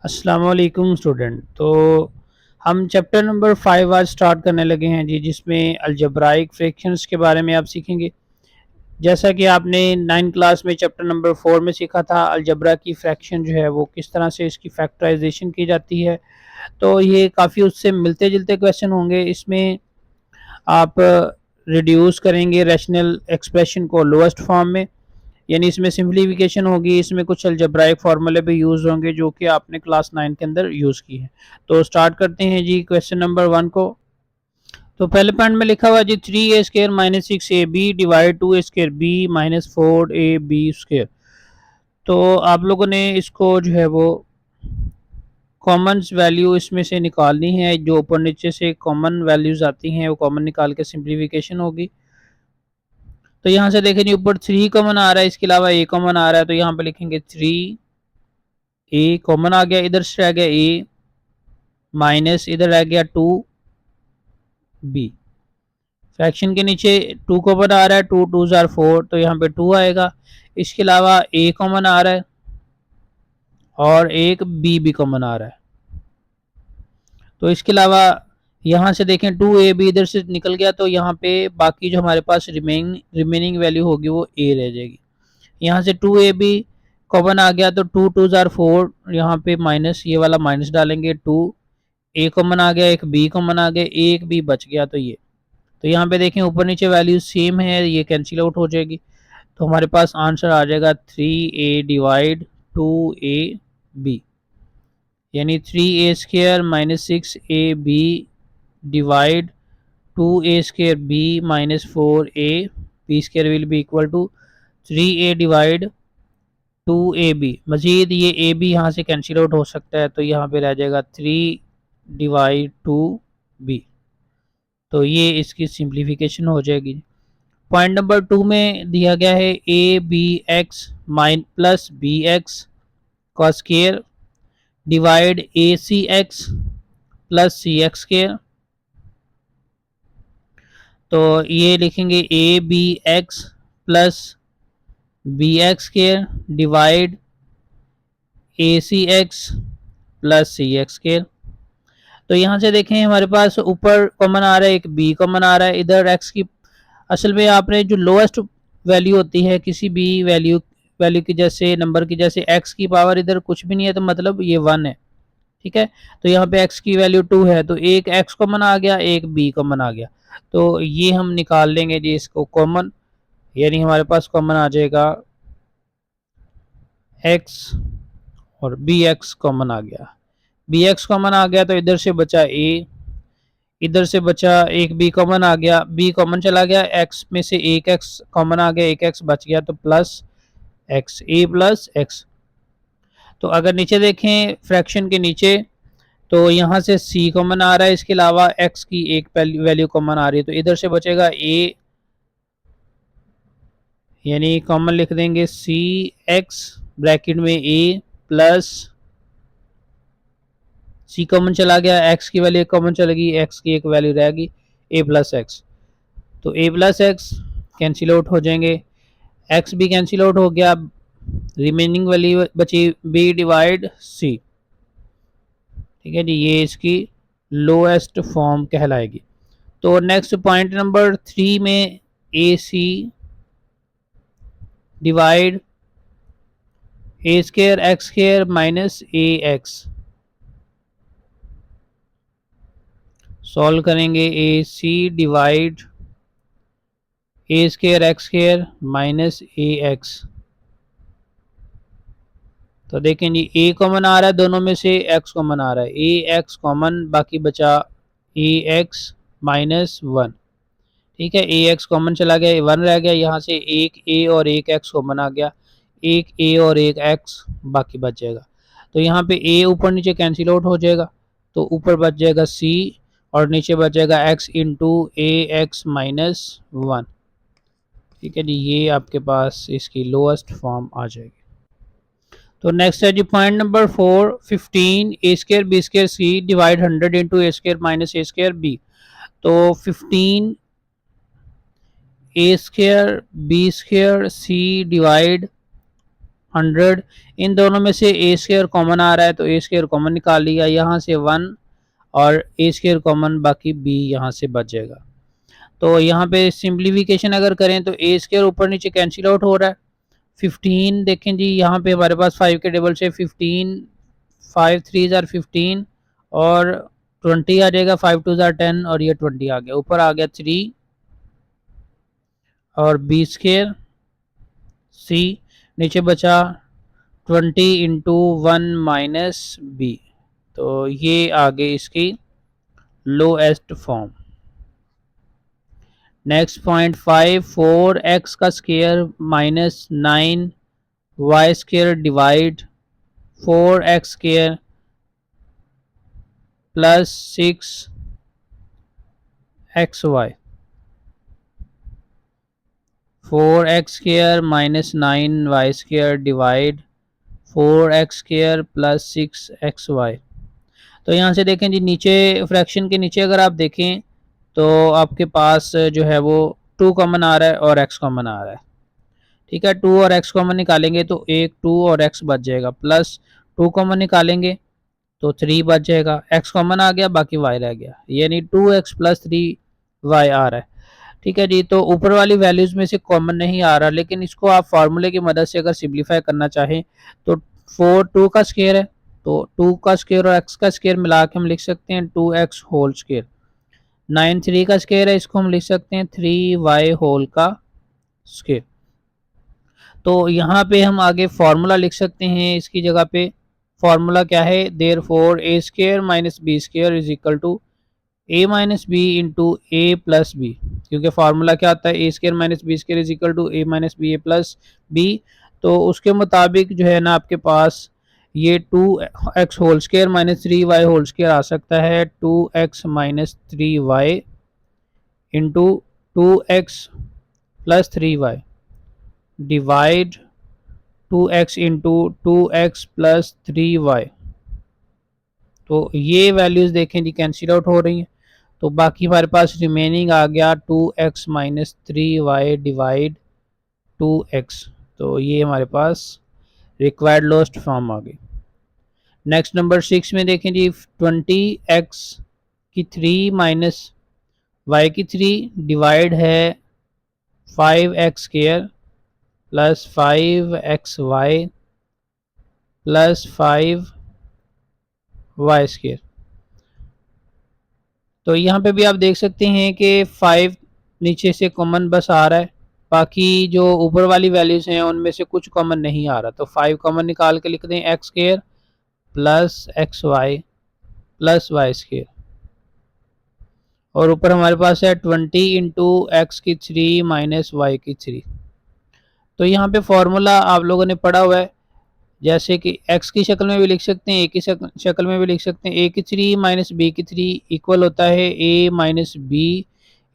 अस्सलाम वालेकुम स्टूडेंट। तो हम चैप्टर नंबर 5 आज स्टार्ट करने लगे हैं जी, जिसमें अलजब्राइक फ्रैक्शंस के बारे में आप सीखेंगे। जैसा कि आपने 9 क्लास में चैप्टर नंबर 4 में सीखा था, अलजब्रा की फ्रैक्शन जो है वो किस तरह से इसकी फैक्टराइजेशन की जाती है। तो ये काफ़ी उससे मिलते जुलते क्वेश्चन होंगे। इसमें आप रिड्यूस करेंगे रैशनल एक्सप्रेशन को लोएस्ट फॉर्म में, यानी इसमें सिंप्लीफिकेशन होगी। इसमें कुछ अलजेब्राइक फार्मूले भी यूज़ होंगे जो कि आपने क्लास 9 के अंदर यूज़ की है। तो स्टार्ट करते हैं जी क्वेश्चन नंबर 1 को। तो पहले पॉइंट में लिखा हुआ जी 3a² minus 6ab divide 2a² b minus 4ab square. तो आप लोगों ने इसको जो है वो कॉमन वैल्यू इसमें से निकालनी है। जो ऊपर नीचे से कॉमन वैल्यूज आती हैं वो कॉमन निकाल के सिंप्लीफिकेशन होगी। तो यहाँ से देखें जी, ऊपर 3 कॉमन आ रहा है, इसके अलावा a कॉमन आ रहा है, तो यहाँ पे लिखेंगे 3 ए कॉमन आ गया, इधर से रह गया ए माइनस इधर रह गया 2 बी। फ्रैक्शन के नीचे 2 कॉमन आ रहा है, 2 2 जार 4, तो यहाँ पे 2 आएगा। इसके अलावा ए कॉमन आ रहा है और एक बी भी कॉमन आ रहा है। तो इसके अलावा यहाँ से देखें 2 ए बी इधर से निकल गया, तो यहाँ पे बाकी जो हमारे पास रिमेनिंग वैल्यू होगी वो ए रह जाएगी। यहाँ से 2 ए बी कॉमन आ गया, तो 2 2 जार 4, यहाँ पे माइनस, ये वाला माइनस डालेंगे। 2 ए कॉमन आ गया, एक बी कॉमन आ गया, एक बी बच गया, तो ये, तो यहाँ पे देखें ऊपर नीचे वैल्यू सेम है, ये कैंसिल आउट हो जाएगी। तो हमारे पास आंसर आ जाएगा 3a डिवाइड 2ab, यानी 3a² minus 6ab divide 2a² b minus 4ab will be equal to 3a divide 2ab। मजीद ये ए बी यहाँ से कैंसिल आउट हो सकता है, तो यहाँ पे रह जाएगा 3 डिवाइड 2b। तो ये इसकी सिंप्लीफिकेशन हो जाएगी। पॉइंट नंबर 2 में दिया गया है ए बी एक्स माइन प्लस बी एक्स का square divide A C X plus C X square. तो ये लिखेंगे A B X plus B X square divide A C X plus C X square. तो यहाँ से देखें हमारे पास ऊपर कॉमन आ रहा है, एक बी कॉमन आ रहा है, इधर एक्स की असल में आपने जो लोएस्ट वैल्यू होती है किसी भी वैल्यू वैल्यू की, जैसे नंबर की, जैसे एक्स की पावर इधर कुछ भी नहीं है तो मतलब ये 1 है, ठीक है। तो यहाँ पे एक्स की वैल्यू 2 है, तो एक एक्स कॉमन आ गया, एक बी कॉमन आ गया। तो ये हम निकाल लेंगे जी इसको कॉमन, यानी हमारे पास कॉमन आ जाएगा एक्स और बी एक्स कॉमन आ गया। बी एक्स कॉमन आ गया तो इधर से बचा ए, इधर से बचा एक बी कॉमन आ गया, बी कॉमन चला गया, एक्स में से एक एक्स कॉमन आ गया, एक एक्स बच गया, तो प्लस एक्स, ए प्लस एक्स। तो अगर नीचे देखें फ्रैक्शन के नीचे, तो यहाँ से सी कॉमन आ रहा है, इसके अलावा एक्स की एक वैल्यू कॉमन आ रही है, तो इधर से बचेगा ए, यानी कॉमन लिख देंगे सी एक्स ब्रैकेट में ए प्लस सी कॉमन चला गया, एक्स की वैल्यू कॉमन चलेगी, एक्स की एक वैल्यू रहेगी ए प्लस एक्स। तो ए प्लस एक्स कैंसिल आउट हो जाएंगे, एक्स भी कैंसिल आउट हो गया, रिमेनिंग वैल्यू बची बी डिवाइड सी, ठीक है जी। ये इसकी लोएस्ट फॉर्म कहलाएगी। तो नेक्स्ट पॉइंट नंबर 3 में ए सी डिवाइड ए स्केयर एक्स स्केयर माइनस ए एक्स, सॉल्व करेंगे ए सी डिवाइड ए स्केयर एक्स स्केयर माइनस ए एक्स। तो देखें जी ए कॉमन आ रहा है, दोनों में से एक्स कॉमन आ रहा है, ए एक्स कॉमन, बाकी बचा ए एक्स माइनस 1, ठीक है। ए एक्स कॉमन चला गया, 1 रह गया, यहाँ से एक ए और एक एक्स कॉमन आ गया, एक ए और एक एक्स बाकी बच जाएगा। तो यहाँ पे ए ऊपर नीचे कैंसिल आउट हो जाएगा, तो ऊपर बच जाएगा सी और नीचे बच जाएगा एक्स इंटू ए एक्स माइनस 1, ठीक है जी। ये आपके पास इसकी लोएस्ट फॉर्म आ जाएगी। तो नेक्स्ट है जी पॉइंट नंबर 4, 15 ए स्केयर बी स्केयर सी डिवाइड 100 इंटू ए स्केयर माइनस ए स्केयर बी। तो 15 ए स्केयर बी स्केयर सी डिवाइड 100। इन दोनों में से ए स्क्वायर कॉमन आ रहा है तो ए स्क्वायर कॉमन निकाल लिया, यहाँ से 1 और ए स्क्वायर कॉमन, बाकी बी यहाँ से बच जाएगा। तो यहाँ पे सिंप्लीफिकेशन अगर करें तो ए स्क्वायर ऊपर नीचे कैंसिल आउट हो रहा है। 15 देखें जी, यहाँ पे हमारे पास 5 के टेबल से 15, 5 3 ज़ार 15 और 20 आ जाएगा, 5 2 ज़ार 10 और ये 20 आ गया, ऊपर आ गया 3 और बी स्क्वायर सी, नीचे बचा 20 इंटू 1 माइनस बी। तो ये आ गई इसकी lowest form. Next point 5, 4x का square minus 9 Y square divide 4x square plus 6xy। 4x square minus 9y square divide 4x square plus 6xy। तो यहाँ से देखें जी, नीचे फ्रैक्शन के नीचे अगर आप देखें तो आपके पास जो है वो 2 कॉमन आ रहा है और x कॉमन आ रहा है। ठीक है, 2 और x कॉमन निकालेंगे तो एक 2 और x बच जाएगा, प्लस 2 कॉमन निकालेंगे तो 3 बच जाएगा, x कॉमन आ गया, बाकी y रह गया, यानी 2x प्लस 3y आ रहा है। ठीक है जी, तो ऊपर वाली वैल्यूज़ में से कॉमन नहीं आ रहा, लेकिन इसको आप फार्मूले की मदद से अगर सिंप्लीफाई करना चाहें तो 4 2 का स्क्वायर है तो 2 का स्क्वायर और x का स्क्वायर मिला के हम लिख सकते हैं 2x होल स्क्वायर। 9 3 का स्क्वायर है, इसको हम लिख सकते हैं 3y होल का स्क्वायर। तो यहाँ पे हम आगे फार्मूला लिख सकते हैं इसकी जगह पे। फार्मूला क्या है, therefore A square minus B square is equal to A minus B into A plus B, क्योंकि फार्मूला क्या आता है, A square minus B square is equal to A minus B A plus B. तो उसके मुताबिक जो है ना आपके पास ये 2x whole square minus 3y whole square आ सकता है 2x minus 3y into 2x plus 3y divide 2x into 2x plus 3y। तो ये वैल्यूज़ देखें जी कैंसिल आउट हो रही हैं, तो बाकी हमारे पास रिमेनिंग आ गया 2x minus 3y divide 2x। तो ये हमारे पास रिक्वायर्ड लोएस्ट फॉर्म आ गई। नेक्स्ट नंबर 6 में देखें जी, 20x की 3 माइनस y की 3 डिवाइड है 5x square plus 5xy plus 5y square. तो यहाँ पे भी आप देख सकते हैं कि 5 नीचे से कॉमन बस आ रहा है, बाकी जो ऊपर वाली वैल्यूज़ हैं उनमें से कुछ कॉमन नहीं आ रहा, तो 5 कॉमन निकाल के लिख दें X square plus X Y plus Y square, और ऊपर हमारे पास है 20 इंटू एक्स की 3 माइनस वाई की 3। तो यहाँ पे फॉर्मूला आप लोगों ने पढ़ा हुआ है, जैसे कि x की शक्ल में भी लिख सकते हैं, a की शक्ल में भी लिख सकते हैं। a की 3 माइनस बी की 3 इक्वल होता है a minus B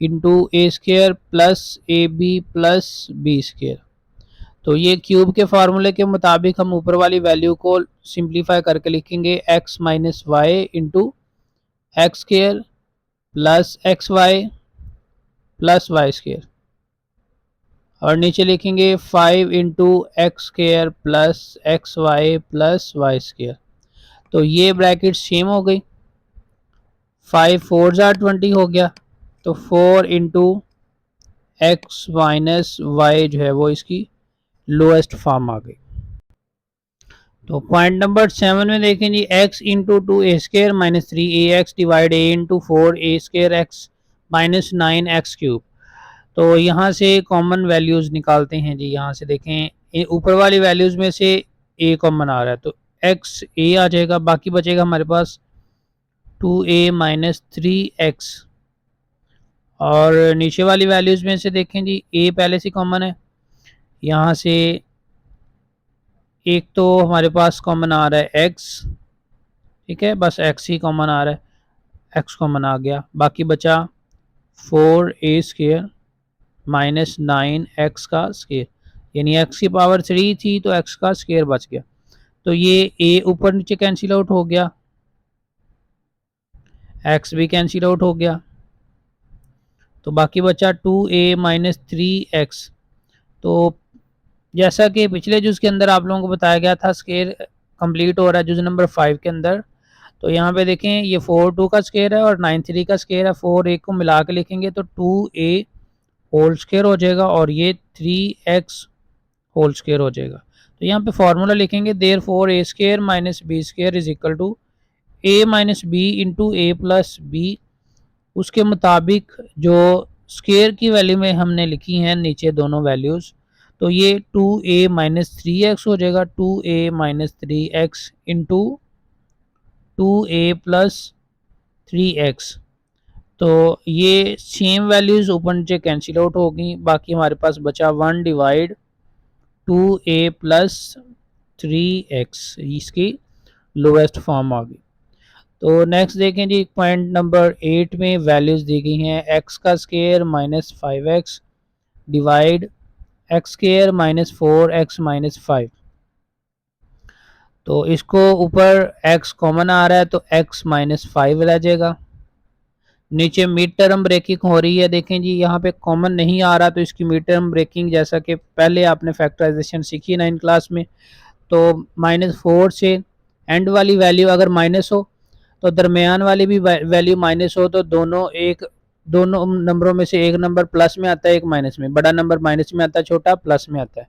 into A square plus A B plus B square. तो ये क्यूब के फार्मूले के मुताबिक हम ऊपर वाली वैल्यू को सिंप्लीफाई करके लिखेंगे x minus Y into X square plus X Y plus Y square, और नीचे लिखेंगे 5 into X square plus X Y plus Y square. तो ये ब्रैकेट सेम हो गई, 5 4 ज़ार 20 हो गया, तो 4 इंटू एक्स माइनस वाई जो है वो इसकी लोएस्ट फॉर्म आ गई। तो पॉइंट नंबर 7 में देखें जी, x into 2 A square minus 3 A X divide A into 4 A square X minus 9 X cube. तो यहाँ से कॉमन वैल्यूज़ निकालते हैं जी। यहाँ से देखें ऊपर वाली वैल्यूज़ में से a कॉमन आ रहा है तो x a आ जाएगा, बाकी बचेगा हमारे पास 2a माइनस 3x, और नीचे वाली वैल्यूज़ में से देखें जी a पहले से कॉमन है, यहाँ से एक तो हमारे पास कॉमन आ रहा है x, ठीक है, बस x ही कॉमन आ रहा है, x कॉमन आ गया, बाकी बचा 4a स्क्वायर माइनस 9x का स्क्वायर, यानी x की पावर 3 थी तो x का स्क्वायर बच गया। तो ये a ऊपर नीचे कैंसिल आउट हो गया, x भी कैंसिल आउट हो गया, तो बाकी बचा 2a माइनस 3x। तो जैसा कि पिछले जुज़ के अंदर आप लोगों को बताया गया था, स्क्वायर कंप्लीट हो रहा है जुज़ नंबर 5 के अंदर। तो यहाँ पे देखें ये 4 2 का स्क्वायर है और 9 3 का स्क्वायर है। 4 1 को मिला के लिखेंगे तो 2a होल स्क्वायर हो जाएगा और ये 3x होल स्क्वायर हो जाएगा। तो यहाँ पे फार्मूला लिखेंगे, therefore a square minus b square is equal to a minus B into A plus B. उसके मुताबिक जो स्क्वायर की वैल्यू में हमने लिखी हैं नीचे दोनों वैल्यूज़, तो ये 2a माइनस 3x हो जाएगा। 2a minus 3x into 2a plus 3x। तो ये सेम वैल्यूज़ ऊपर नीचे कैंसिल आउट होगी, बाकी हमारे पास बचा 1 डिवाइड 2a प्लस 3x, इसकी लोएस्ट फॉर्म आ गई। तो नेक्स्ट देखें जी, पॉइंट नंबर 8 में वैल्यूज़ दी गई हैं, x का square minus 5x divide x square minus 4x minus 5। तो इसको ऊपर x कॉमन आ रहा है तो x माइनस 5 रह जाएगा। नीचे मिड टर्म ब्रेकिंग हो रही है, देखें जी यहाँ पे कॉमन नहीं आ रहा तो इसकी मिड टर्म ब्रेकिंग, जैसा कि पहले आपने फैक्टराइजेशन सीखी 9 क्लास में, तो -4 से एंड वाली वैल्यू अगर माइनस हो तो दरमियान वाली भी वैल्यू माइनस हो, तो दोनों नंबरों में से एक नंबर प्लस में आता है, एक माइनस में। बड़ा नंबर माइनस में आता है, छोटा प्लस में आता है।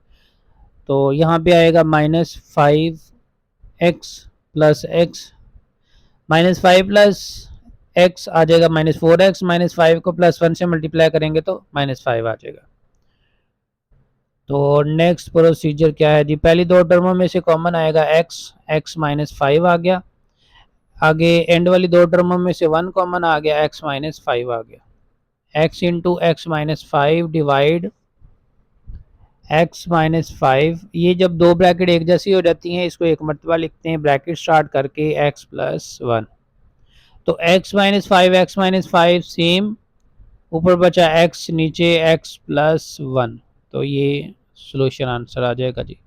तो यहाँ पे आएगा -5x plus x, -5 plus x आ जाएगा -4x, -5 को +1 से मल्टीप्लाई करेंगे तो -5 आ जाएगा। तो नेक्स्ट प्रोसीजर क्या है जी, पहली दो टर्मों में से कॉमन आएगा x -5 आ गया। आगे एंड वाली दो टर्मों में से 1 कॉमन आ गया, x -5 आ गया। x into x -5 divide x -5। ये जब दो ब्रैकेट एक जैसी हो जाती हैं, इसको एक मरतबा लिखते हैं ब्रैकेट स्टार्ट करके x + 1। तो x -5 सेम, ऊपर बचा x, नीचे x + 1। तो ये सोल्यूशन आंसर आ जाएगा जी।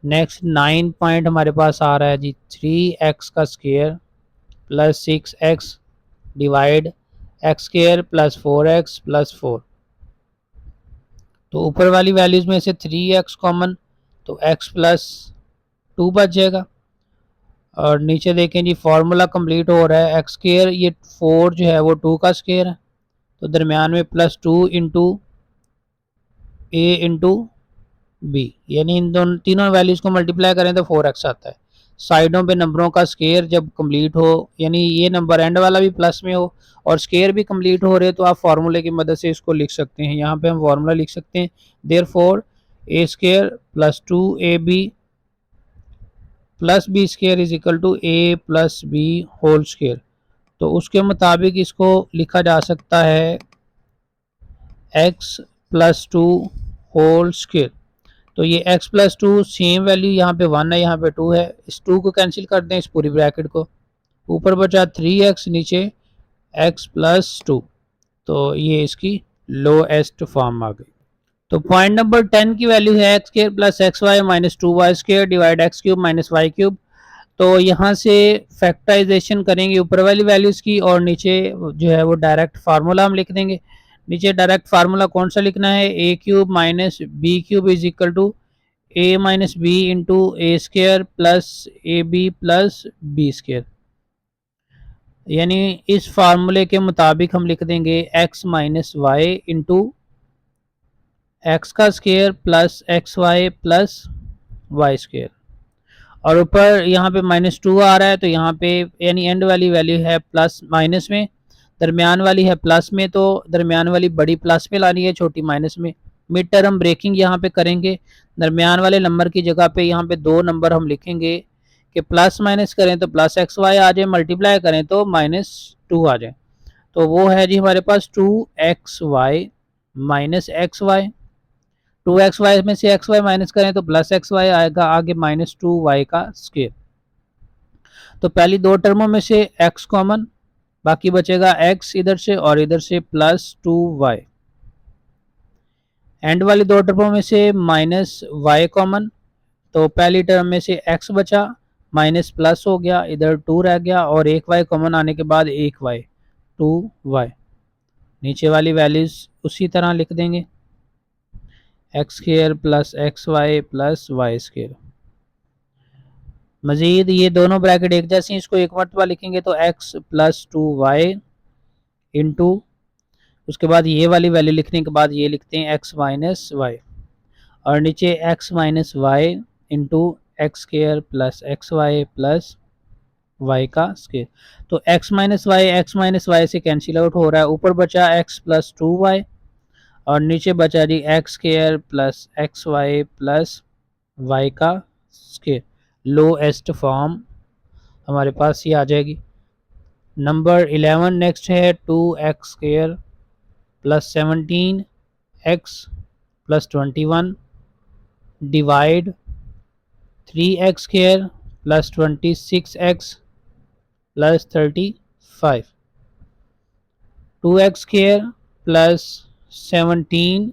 नेक्स्ट 9 पॉइंट हमारे पास आ रहा है जी, 3x का square plus 6x divide x square plus 4x plus 4। तो ऊपर वाली वैल्यूज़ में से 3x कॉमन, तो x + 2 बच जाएगा। और नीचे देखें जी, फार्मूला कंप्लीट हो रहा है, एक्स स्क्वायर, ये 4 जो है वो 2 का स्क्वायर है, तो दरमियान में +2 इंटू ए इंटू बी, यानी इन दोनों तीनों वैल्यूज़ को मल्टीप्लाई करें तो 4x आता है। साइडों पे नंबरों का स्क्वायर जब कंप्लीट हो, यानी ये नंबर एंड वाला भी प्लस में हो और स्क्वायर भी कंप्लीट हो रहे, तो आप फार्मूले की मदद से इसको लिख सकते हैं। यहाँ पे हम फार्मूला लिख सकते हैं, therefore a square plus 2ab plus B square is equal to a plus B whole square. तो उसके मुताबिक इसको लिखा जा सकता है x + 2 होल स्क्वायर। तो ये x + 2 सेम वैल्यू, यहाँ पे 1 है, यहाँ पे 2 है, इस 2 को कैंसिल कर दें, इस पूरी ब्रैकेट को। ऊपर बचा 3x, नीचे x + 2। तो ये इसकी लोएस्ट फॉर्म आ गई। तो पॉइंट नंबर 10 की वैल्यू है x² + xy - 2y² divide x³ - y³। तो यहाँ से फैक्टराइजेशन करेंगे ऊपर वाली वैल्यूज़ की, और नीचे जो है वो डायरेक्ट फार्मूला हम लिख देंगे। नीचे डायरेक्ट फार्मूला कौन सा लिखना है, a³ - b³ is equal to a - b into a² plus ab plus b²। यानी इस फार्मूले के मुताबिक हम लिख देंगे x - y इंटू एक्स का square plus xy plus y²। और ऊपर यहाँ पे -2 आ रहा है, तो यहाँ पे यानी एंड वाली वैल्यू है प्लस माइनस में, दरमियान वाली है प्लस में, तो दरमियान वाली बड़ी प्लस में लानी है, छोटी माइनस में। मिड टर्म ब्रेकिंग यहाँ पे करेंगे, दरमियान वाले नंबर की जगह पे यहाँ पे दो नंबर हम लिखेंगे कि प्लस माइनस करें तो +xy आ जाए, मल्टीप्लाई करें तो -2 आ जाए। तो वो है जी हमारे पास 2xy - xy। 2xy में से xy माइनस करें तो +xy आएगा, आगे -2y का स्क्वायर। तो पहली दो टर्मों में से x कॉमन, बाकी बचेगा x इधर से और इधर से +2y। एंड वाली दो टर्मों में से -y कॉमन, तो पहली टर्म में से x बचा, माइनस प्लस हो गया, इधर 2 रह गया, और एक y कॉमन आने के बाद एक y, 2y। नीचे वाली वैल्यूज उसी तरह लिख देंगे, X square plus X Y plus Y square. मज़ीद ये दोनों ब्रैकेट एक जैसे हैं, इसको एक मरतबा लिखेंगे तो एक्स प्लस 2y इंटू, उसके बाद ये वाली वैल्यू लिखने के बाद ये लिखते हैं एक्स माइनस वाई, और नीचे X minus Y into X square plus X Y plus Y का स्क्वायर। तो एक्स माइनस वाई से कैंसिल आउट हो रहा है, ऊपर बचा एक्स प्लस 2y और नीचे बचा जी X square plus X Y plus Y का स्क्वायर। लोएस्ट फॉर्म हमारे पास ये आ जाएगी। नंबर 11 नेक्स्ट है 2x square plus 17x plus 21 divide 3x square plus 26x plus 35। 2x square plus 17x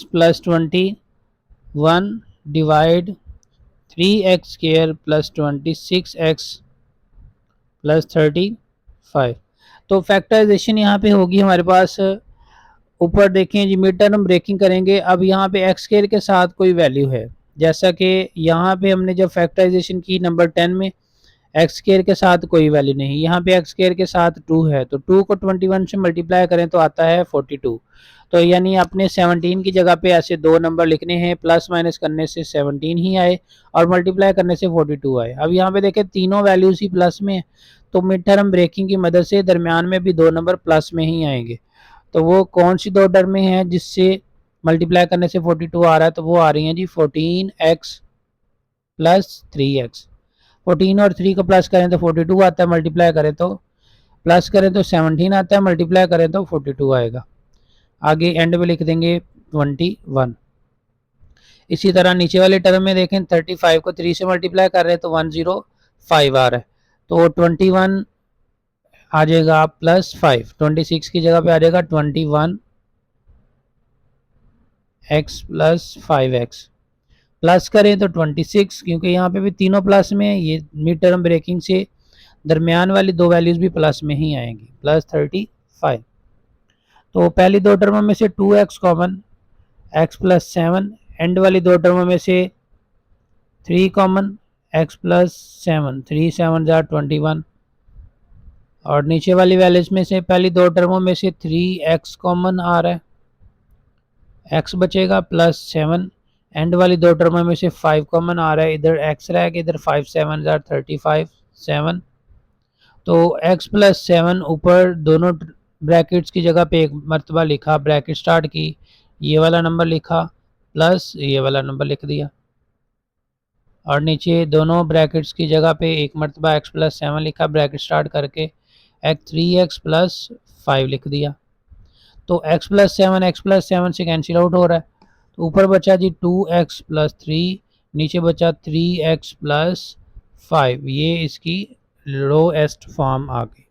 plus 21 divide 3x square plus 26x plus 35। तो factorisation यहाँ पे होगी हमारे पास। ऊपर देखें जी मिड टर्म ब्रेकिंग करेंगे। अब यहाँ पे एक्स स्क्वायर के साथ कोई वैल्यू है, जैसा कि यहाँ पे हमने जब फैक्टराइजेशन की नंबर 10 में एक्स स्क्वायर के साथ कोई वैल्यू नहीं, यहाँ पे एक्स स्क्वायर के साथ 2 है, तो 2 को 21 से मल्टीप्लाई करें तो आता है 42। तो यानी अपने 17 की जगह पे ऐसे दो नंबर लिखने हैं, प्लस माइनस करने से 17 ही आए और मल्टीप्लाई करने से 42 आए। अब यहाँ पे देखें तीनों वैल्यूज ही प्लस में, तो मिड टर्म ब्रेकिंग की मदद से दरमियान में भी दो नंबर प्लस में ही आएंगे। तो वो कौन सी दो टर्म में है जिससे मल्टीप्लाई करने से 42 आ रहा है, तो वो आ रही हैं जी 14x प्लस 3x। 14 और 3 को प्लस करें तो 42 आता है, मल्टीप्लाई करें तो प्लस करें तो 17 आता है, मल्टीप्लाई करें तो 42 आएगा। आगे एंड में लिख देंगे 21। इसी तरह नीचे वाले टर्म में देखें 35 को 3 से मल्टीप्लाई कर रहे हैं तो 105 आ रहा है, तो 21 आ जाएगा प्लस 5, 26 की जगह पे आ जाएगा 21x प्लस 5x। प्लस करें तो 26, क्योंकि यहाँ पे भी तीनों प्लस में है, ये मिड टर्म ब्रेकिंग से दरमियान वाली दो वैल्यूज भी प्लस में ही आएंगी, प्लस 35। तो पहली दो टर्मों में से 2x common, x plus 7, and वाली दो टर्मों में से 3 कॉमन, x प्लस 7, 3 7 जार 21, और नीचे वाली वैल्यूज में से पहली दो टर्मों में से 3x कॉमन आ रहा है, x बचेगा प्लस 7, एंड वाली दो टर्मों में से 5 कॉमन आ रहा है, इधर x रह गया, इधर 5 7 जार 35 7। तो x प्लस 7 ऊपर दोनों ब्रैकेट्स की जगह पे एक मरतबा लिखा, ब्रैकेट स्टार्ट की, ये वाला नंबर लिखा प्लस ये वाला नंबर लिख दिया, और नीचे दोनों ब्रैकेट्स की जगह पे एक मरतबा x प्लस 7 लिखा, ब्रैकेट स्टार्ट करके 3x प्लस 5 लिख दिया। तो x प्लस 7 से कैंसिल आउट हो रहा है, तो ऊपर बचा जी 2x प्लस 3, नीचे बचा 3x प्लस 5। ये इसकी लोएस्ट फॉर्म आ गई।